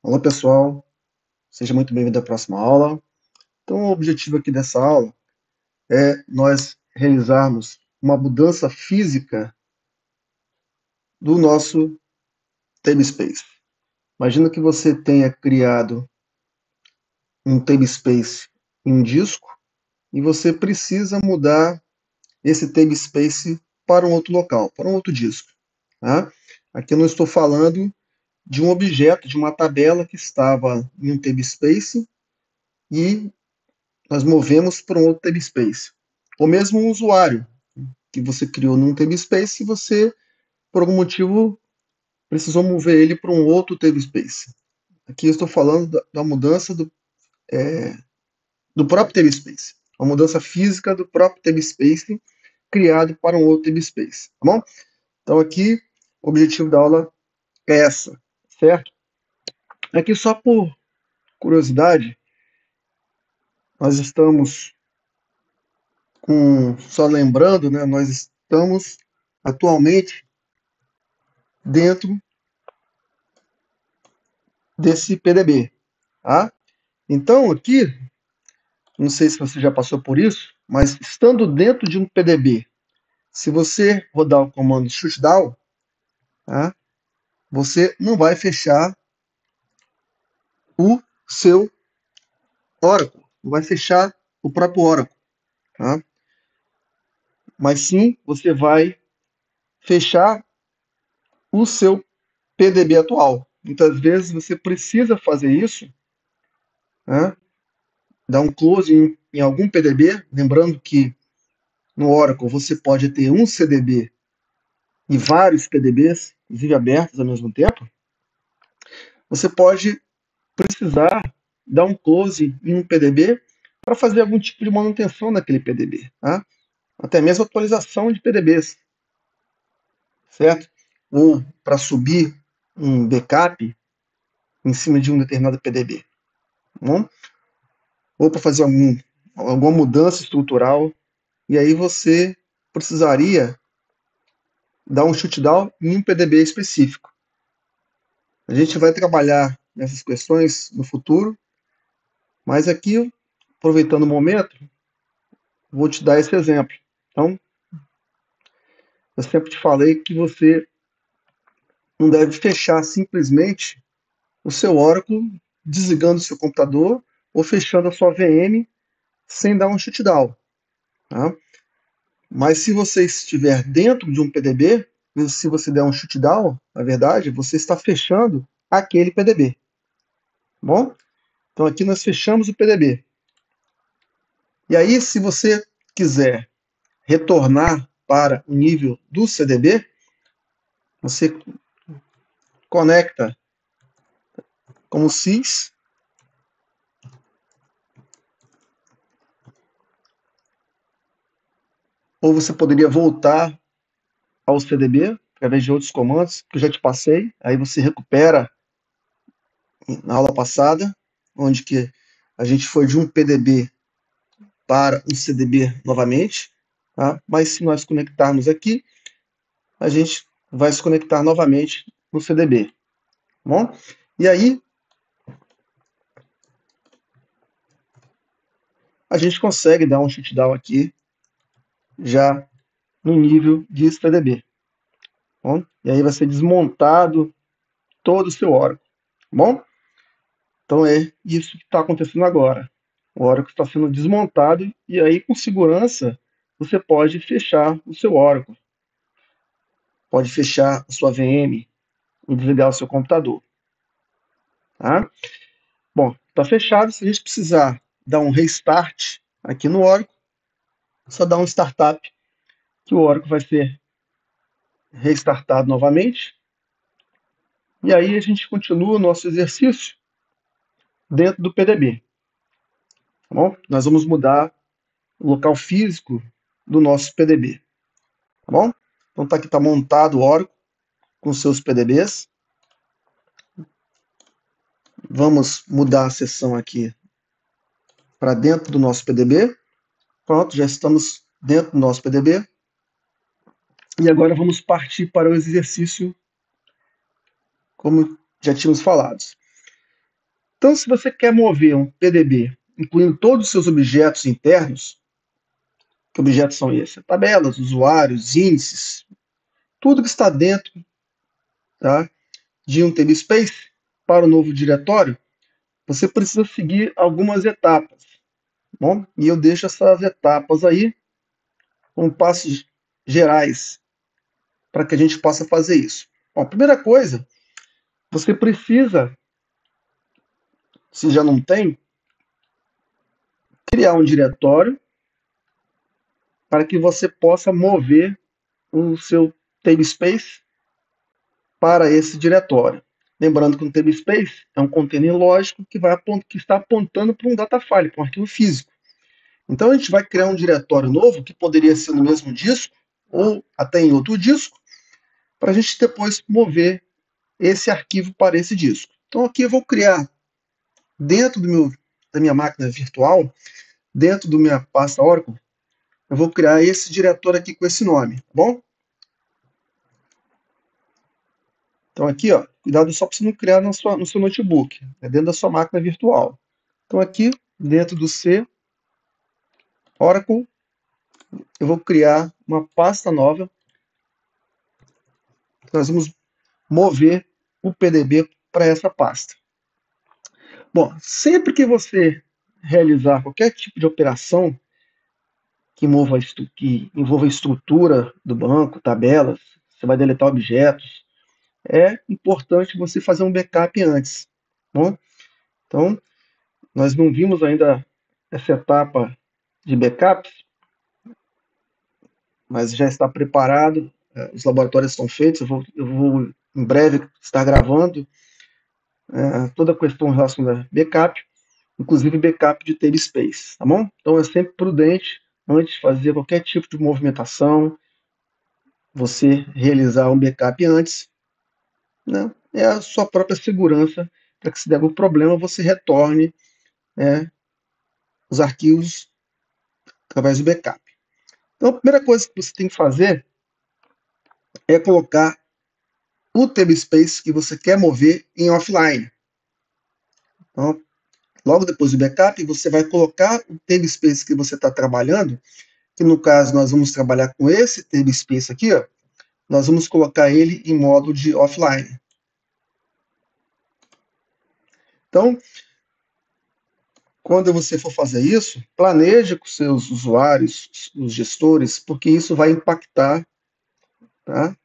Olá pessoal, seja muito bem-vindo à próxima aula. Então, o objetivo aqui dessa aula é nós realizarmos uma mudança física do nosso namespace. Imagina que você tenha criado um namespace em um disco e você precisa mudar esse namespace para um outro local, para um outro disco. Tá? Aqui eu não estou falando de um objeto, de uma tabela que estava em um namespace e nós movemos para um outro namespace. Ou mesmo um usuário que você criou num namespace e você, por algum motivo, precisou mover ele para um outro namespace. Aqui eu estou falando da mudança do próprio namespace. A mudança física do próprio namespace criado para um outro namespace. Tá bom? Então aqui o objetivo da aula é essa, certo? Aqui só por curiosidade, nós estamos só lembrando, né, nós estamos atualmente dentro desse PDB, tá? Então aqui, não sei se você já passou por isso, mas estando dentro de um PDB, se você rodar o comando shutdown, tá, você não vai fechar o seu Oracle, não vai fechar o próprio Oracle, tá? Mas sim você vai fechar o seu PDB atual. Muitas vezes você precisa fazer isso, né? Dar um close em algum PDB, lembrando que no Oracle você pode ter um CDB e vários PDBs, inclusive abertos ao mesmo tempo. Você pode precisar dar um close em um PDB para fazer algum tipo de manutenção naquele PDB, tá? Até mesmo atualização de PDBs, certo? Ou para subir um backup em cima de um determinado PDB, tá bom? Ou para fazer alguma mudança estrutural, e aí você precisaria dar um shutdown em um PDB específico. A gente vai trabalhar nessas questões no futuro, mas aqui, aproveitando o momento, vou te dar esse exemplo. Então, eu sempre te falei que você não deve fechar simplesmente o seu Oracle desligando o seu computador ou fechando a sua VM sem dar um shutdown. Tá? Mas se você estiver dentro de um PDB, se você der um shutdown, na verdade, você está fechando aquele PDB. Bom? Então aqui nós fechamos o PDB. E aí, se você quiser retornar para o nível do CDB, você conecta como sys ou você poderia voltar ao CDB através de outros comandos que eu já te passei. Aí você recupera na aula passada, onde que a gente foi de um PDB para um CDB novamente, tá? Mas se nós conectarmos aqui, a gente vai se conectar novamente no CDB, tá bom? E aí a gente consegue dar um shutdown aqui já no nível de CDB, tá bom? E aí vai ser desmontado todo o seu Oracle, tá bom? Então é isso que está acontecendo agora. O Oracle está sendo desmontado e aí com segurança você pode fechar o seu Oracle, pode fechar a sua VM e desligar o seu computador. Tá? Bom, está fechado. Se a gente precisar dar um restart aqui no Oracle, só dar um startup que o Oracle vai ser restartado novamente. E aí a gente continua o nosso exercício dentro do PDB. Tá bom? Nós vamos mudar o local físico do nosso PDB. Tá bom? Então tá aqui, tá montado o Oracle com seus PDBs. Vamos mudar a seção aqui para dentro do nosso PDB. Pronto, já estamos dentro do nosso PDB. E agora vamos partir para o exercício, como já tínhamos falado. Então, se você quer mover um PDB, incluindo todos os seus objetos internos, que objetos são esses? Tabelas, usuários, índices, tudo que está dentro, tá, de um namespace para o novo diretório, você precisa seguir algumas etapas. Bom, e eu deixo essas etapas aí com passos gerais para que a gente possa fazer isso. Bom, a primeira coisa, você precisa, se já não tem, criar um diretório para que você possa mover o seu namespace para esse diretório. Lembrando que um namespace é um container lógico que está apontando para um data file, para um arquivo físico. Então a gente vai criar um diretório novo, que poderia ser no mesmo disco, ou até em outro disco, para a gente depois mover esse arquivo para esse disco. Então aqui eu vou criar dentro da minha máquina virtual, dentro da minha pasta Oracle, eu vou criar esse diretório aqui com esse nome, tá bom? Então aqui, ó, cuidado só para você não criar no seu notebook, é dentro da sua máquina virtual. Então aqui, dentro do C, Oracle, eu vou criar uma pasta nova, nós vamos mover o PDB para essa pasta. Bom, sempre que você realizar qualquer tipo de operação que envolva a estrutura do banco, tabelas, você vai deletar objetos, é importante você fazer um backup antes. Bom? Então, nós não vimos ainda essa etapa de backups, mas já está preparado, os laboratórios estão feitos, eu vou em breve estar gravando toda a questão relacionada a backup, inclusive backup de namespace, tá bom? Então é sempre prudente, antes de fazer qualquer tipo de movimentação, você realizar um backup antes, né? É a sua própria segurança, para que se der algum problema, você retorne os arquivos através do backup. Então a primeira coisa que você tem que fazer é colocar o namespace que você quer mover em offline. Então, logo depois do backup, você vai colocar o namespace que você está trabalhando, que no caso nós vamos trabalhar com esse namespace aqui, ó, nós vamos colocar ele em modo de offline. Então, quando você for fazer isso, planeje com seus usuários, os gestores, porque isso vai impactar, tá,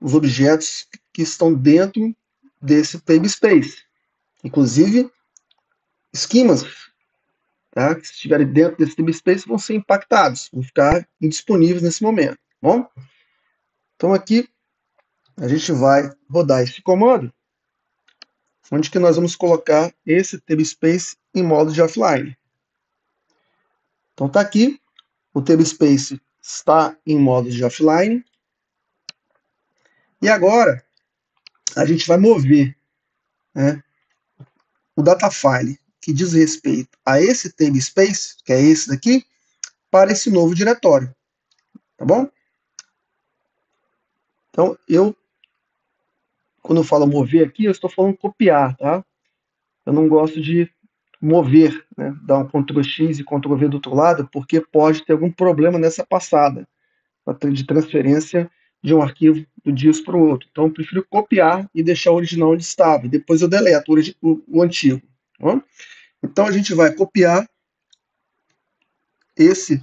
os objetos que estão dentro desse namespace. Inclusive, esquemas, tá, que estiverem dentro desse namespace vão ser impactados, vão ficar indisponíveis nesse momento. Tá bom? Então aqui a gente vai rodar esse comando, onde que nós vamos colocar esse namespace em modo de offline. Então está aqui, o namespace está em modo de offline. E agora a gente vai mover, né, o datafile que diz respeito a esse namespace, que é esse daqui, para esse novo diretório. Tá bom? Então, quando eu falo mover aqui, eu estou falando copiar, tá? Eu não gosto de mover, né? Dar um Ctrl X e Ctrl V do outro lado, porque pode ter algum problema nessa passada de transferência de um arquivo do disco para o outro. Então, eu prefiro copiar e deixar o original onde estava. Depois eu deleto o antigo. Tá? Então, a gente vai copiar esse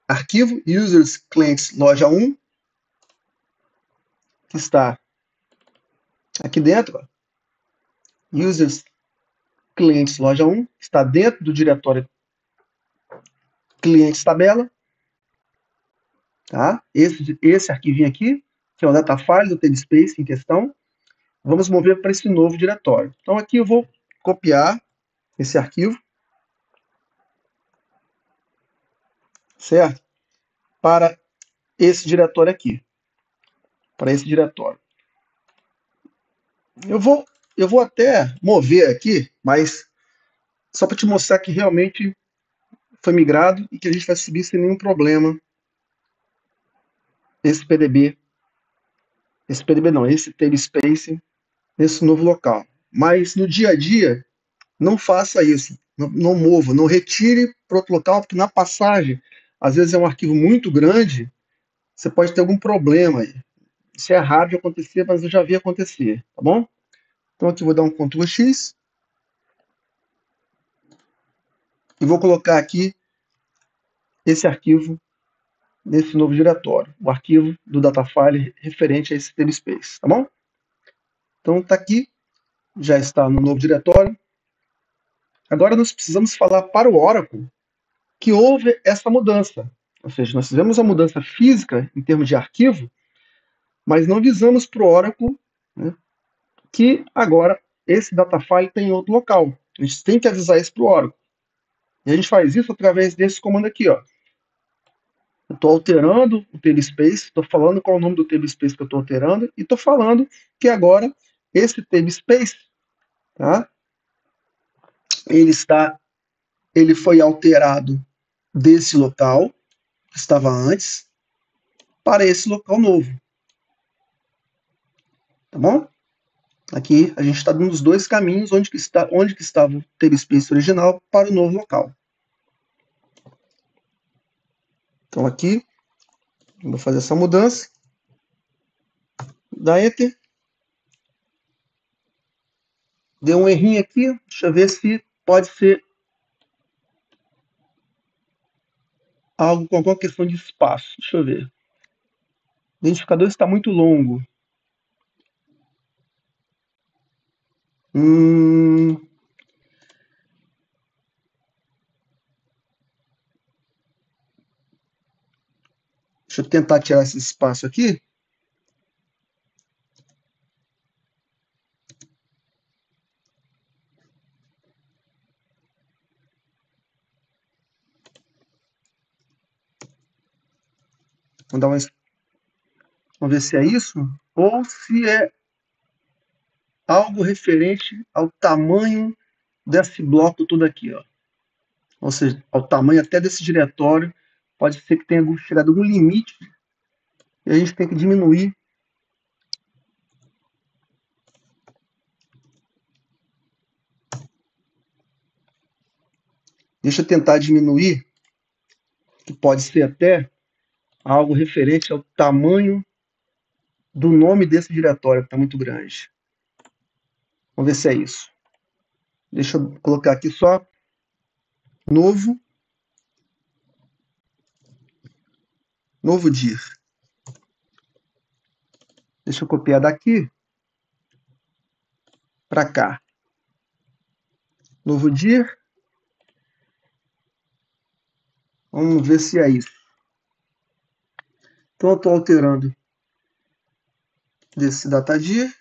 arquivo users clients loja 1, que está aqui dentro, ó, users clientes loja 1, está dentro do diretório clientes tabela, tá? Esse arquivinho aqui, que é o datafile do namespace em questão, vamos mover para esse novo diretório. Então aqui eu vou copiar esse arquivo, certo? Para esse diretório aqui, para esse diretório. Eu vou até mover aqui, mas só para te mostrar que realmente foi migrado e que a gente vai subir sem nenhum problema esse PDB não, esse namespace nesse novo local. Mas no dia a dia não faça isso. Não mova, não retire para outro local, porque na passagem, às vezes é um arquivo muito grande, você pode ter algum problema aí. Isso é raro de acontecer, mas eu já vi acontecer, tá bom? Então aqui eu vou dar um Ctrl X e vou colocar aqui esse arquivo nesse novo diretório, o arquivo do datafile referente a esse namespace, tá bom? Então está aqui, já está no novo diretório. Agora nós precisamos falar para o Oracle que houve essa mudança. Ou seja, nós fizemos a mudança física em termos de arquivo, mas não avisamos para o Oracle, né, que agora esse datafile tem outro local. A gente tem que avisar isso para o Oracle. E a gente faz isso através desse comando aqui, ó. Eu estou alterando o namespace, estou falando qual é o nome do namespace que eu estou alterando, e estou falando que agora esse namespace, tá, ele foi alterado desse local, que estava antes, para esse local novo. Tá bom? Aqui a gente está dando os dois caminhos onde que estava o namespace original para o novo local. Então aqui, eu vou fazer essa mudança, dá Enter, deu um errinho aqui, deixa eu ver se pode ser algo com alguma questão de espaço, deixa eu ver. O identificador está muito longo. Deixa eu tentar tirar esse espaço aqui. Vamos ver se é isso, ou se é algo referente ao tamanho desse bloco todo aqui, ó. Ou seja, ao tamanho até desse diretório. Pode ser que tenha chegado a algum limite e a gente tem que diminuir. Deixa eu tentar diminuir, que pode ser até algo referente ao tamanho do nome desse diretório, que está muito grande. Vamos ver se é isso. Deixa eu colocar aqui só novo dir. Deixa eu copiar daqui para cá. Novo dir. Vamos ver se é isso. Então eu estou alterando desse data dir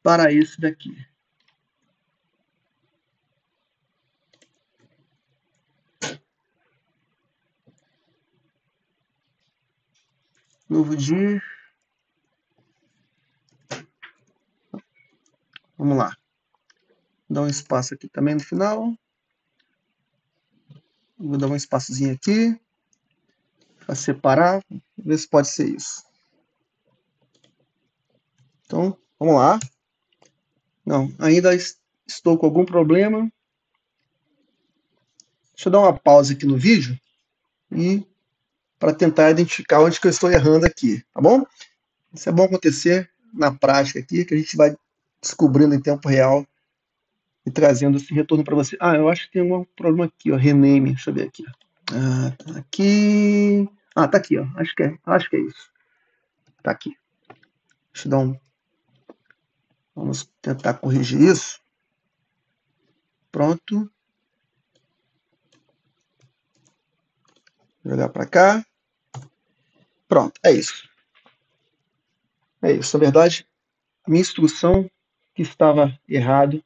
para esse daqui. Novo dir. Vamos lá. Vou dar um espaço aqui também no final. Vou dar um espaçozinho aqui para separar. Ver se pode ser isso. Então, vamos lá. Não, ainda estou com algum problema. Deixa eu dar uma pausa aqui no vídeo e para tentar identificar onde que eu estou errando aqui, tá bom? Isso é bom acontecer na prática aqui, que a gente vai descobrindo em tempo real e trazendo esse retorno para você. Ah, eu acho que tem um problema aqui, ó, rename, deixa eu ver aqui. Ah, tá aqui. Ah, tá aqui, ó. Acho que é isso. Tá aqui. Deixa eu dar um. Vamos tentar corrigir isso. Pronto. Jogar para cá. Pronto, é isso. É isso. Na verdade, a minha instrução que estava errado.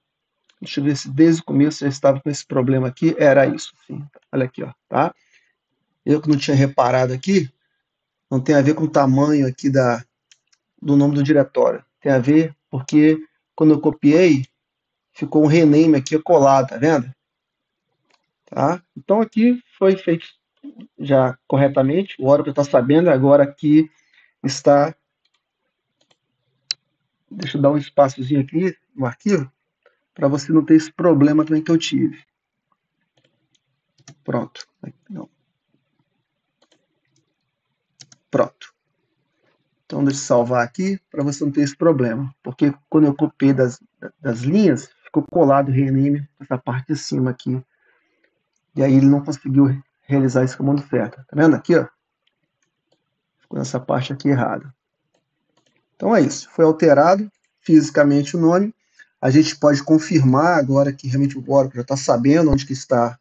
Deixa eu ver se desde o começo já estava com esse problema aqui. Era isso, sim. Olha aqui, ó, tá? Eu que não tinha reparado aqui, não tem a ver com o tamanho aqui do nome do diretório. Tem a ver porque quando eu copiei, ficou um rename aqui colado, tá vendo? Tá? Então aqui foi feito já corretamente. O Oracle está sabendo agora que está Deixa eu dar um espaçozinho aqui no arquivo, para você não ter esse problema também que eu tive. Pronto. Não. Pronto. Então, deixa eu salvar aqui, para você não ter esse problema. Porque quando eu copiei das linhas, ficou colado o rename essa parte de cima aqui. E aí ele não conseguiu realizar esse comando certo. Tá vendo aqui, ó? Ficou nessa parte aqui errada. Então é isso. Foi alterado fisicamente o nome. A gente pode confirmar agora que realmente o Oracle já está sabendo onde que está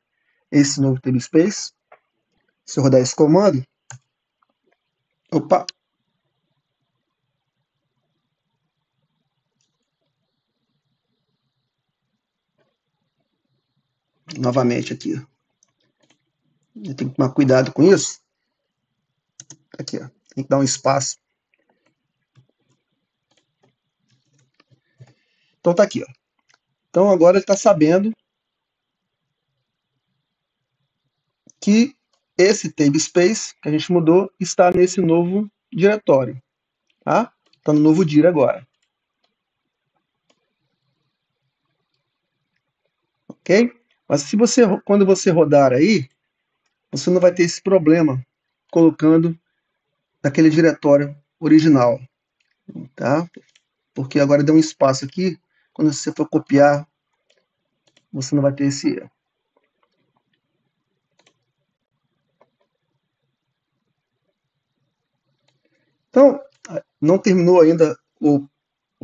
esse novo namespace. Se eu rodar esse comando, opa, novamente aqui. Eu tenho que tomar cuidado com isso. Aqui, ó. Tem que dar um espaço. Então tá aqui, ó. Então agora ele está sabendo que esse namespace que a gente mudou está nesse novo diretório, tá? Está no novo dir agora. Ok? Mas se você, quando você rodar aí, você não vai ter esse problema colocando naquele diretório original, tá? Porque agora deu um espaço aqui, quando você for copiar, você não vai ter esse erro. Então, não terminou ainda o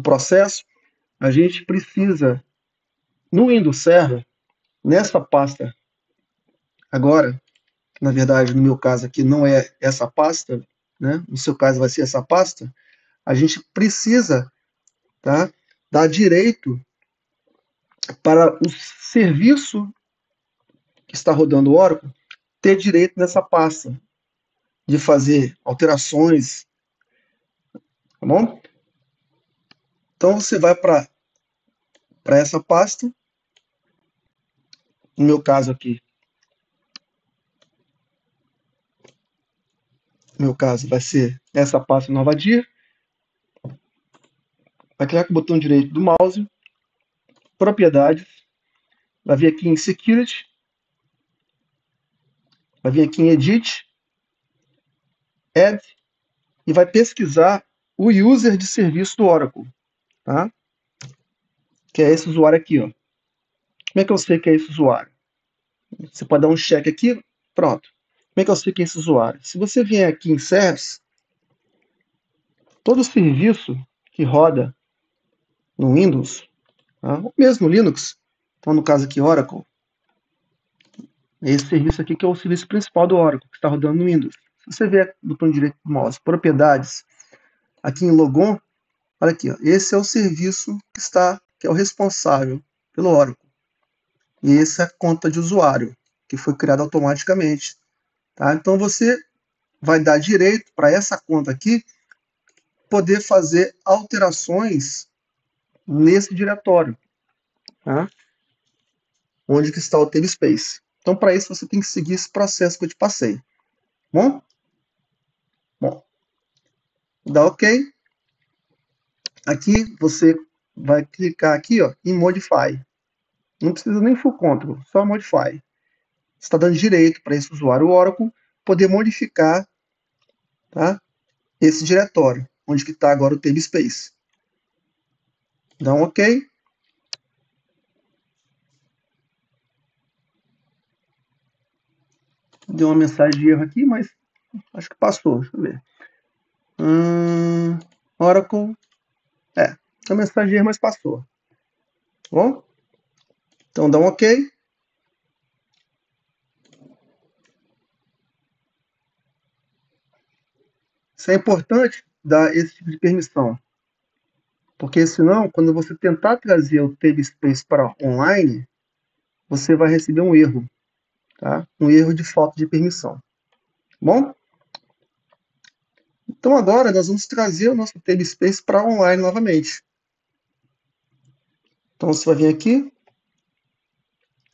processo, a gente precisa, no Windows Server, nessa pasta agora, que na verdade no meu caso aqui não é essa pasta, né? No seu caso vai ser essa pasta, a gente precisa, tá, dar direito para o serviço que está rodando o Oracle ter direito nessa pasta, de fazer alterações, tá bom? Então você vai para essa pasta, no meu caso aqui, no meu caso vai ser essa pasta nova dir, vai clicar com o botão direito do mouse, propriedades, vai vir aqui em security, vai vir aqui em edit, add, e vai pesquisar o user de serviço do Oracle, tá? Que é esse usuário aqui, ó. Como é que eu sei que é esse usuário? Você pode dar um check aqui, pronto. Como é que eu sei que é esse usuário? Se você vier aqui em Service, todo serviço que roda no Windows, tá? Ou mesmo no Linux, então no caso aqui Oracle, é esse serviço aqui que é o serviço principal do Oracle, que está rodando no Windows. Se você vier do botão direito do mouse, propriedades, aqui em Logon, olha aqui, ó, esse é o serviço que é o responsável pelo Oracle. E essa é a conta de usuário, que foi criada automaticamente. Tá? Então você vai dar direito para essa conta aqui poder fazer alterações nesse diretório, tá? Onde que está o namespace. Então, para isso, você tem que seguir esse processo que eu te passei. Bom? Bom, dá OK. Aqui você vai clicar aqui, ó, em Modify. Não precisa nem full control, só Modify. Está dando direito para esse usuário Oracle poder modificar, tá, esse diretório, onde que está agora o namespace. Dá um OK. Deu uma mensagem de erro aqui, mas acho que passou. Deixa eu ver. Oracle. A mensagem de erro, mas passou. Tá bom? Então dá um OK. Isso é importante dar esse tipo de permissão. Porque senão, quando você tentar trazer o namespace para online, você vai receber um erro. Tá? Um erro de falta de permissão. Bom? Então agora nós vamos trazer o nosso namespace para online novamente. Então você vai vir aqui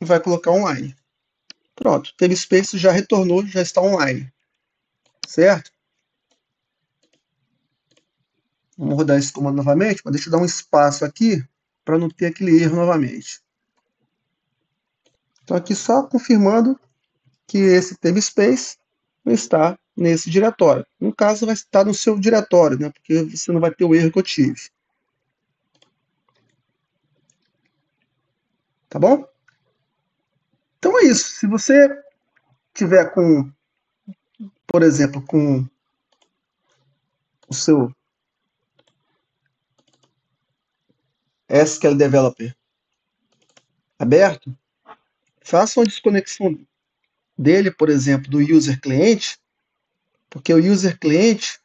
e vai colocar online. Pronto, o namespace já retornou, já está online. Certo? Vamos rodar esse comando novamente, mas deixa eu dar um espaço aqui para não ter aquele erro novamente. Então aqui só confirmando que esse namespace está nesse diretório. No caso, vai estar no seu diretório, né? Porque você não vai ter o erro que eu tive. Tá bom? Então é isso. Se você tiver com, por exemplo, com o seu SQL Developer aberto, faça uma desconexão dele, por exemplo, do user cliente, porque o user cliente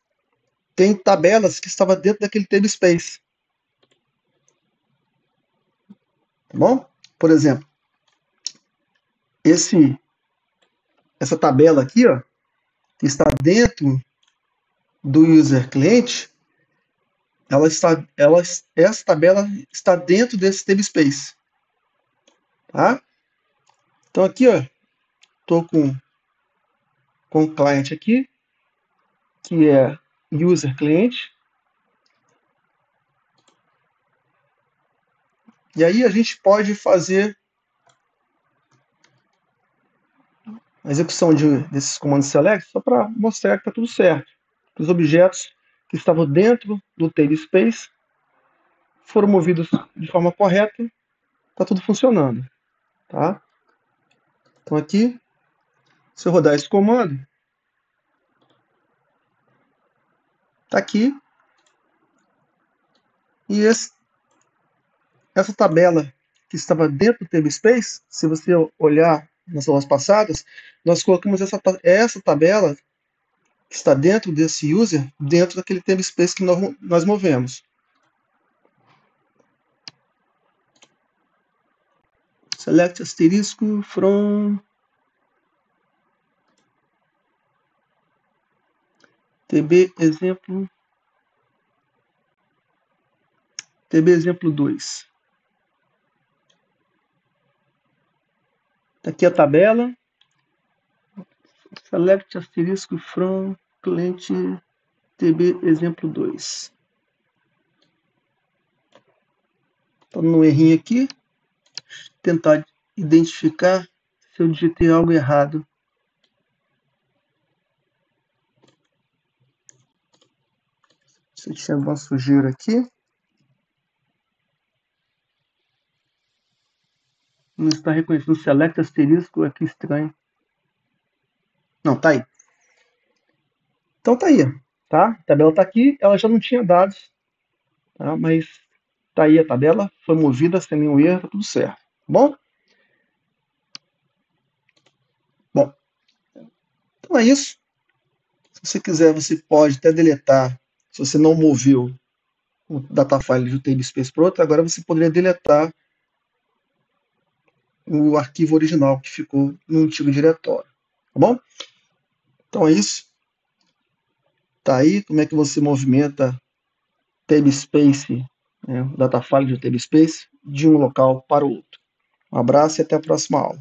tem tabelas que estavam dentro daquele namespace. Tá bom? Por exemplo, essa tabela aqui, ó, que está dentro do user cliente, essa tabela está dentro desse namespace. Tá? Então aqui, ó, estou com o client aqui, que é user cliente. E aí a gente pode fazer a execução desses comandos select só para mostrar que está tudo certo. Os objetos que estavam dentro do namespace foram movidos de forma correta, está tudo funcionando. Tá? Então aqui, se eu rodar esse comando, está aqui, e essa tabela que estava dentro do namespace, se você olhar nas aulas passadas, nós colocamos essa tabela que está dentro desse user, dentro daquele namespace que nós movemos. Select asterisco from TB exemplo 2. Está aqui a tabela. Select asterisco from cliente TB exemplo 2. Estou no errinho aqui. Tentar identificar se eu digitei algo errado. Se tinha alguma sujeira aqui. Não está reconhecendo select asterisco, aqui estranho. Não, tá aí. Então tá aí, tá? A tabela tá aqui, ela já não tinha dados, tá? Mas tá aí a tabela, foi movida sem nenhum erro, tá tudo certo. Tá bom? Bom, então é isso. Se você quiser, você pode até deletar, se você não moveu o datafile de um namespace para outro, agora você poderia deletar o arquivo original que ficou no antigo diretório. Tá bom? Então é isso. Tá aí como é que você movimenta namespace, né, o datafile de um namespace, de um local para o outro. Um abraço e até a próxima aula.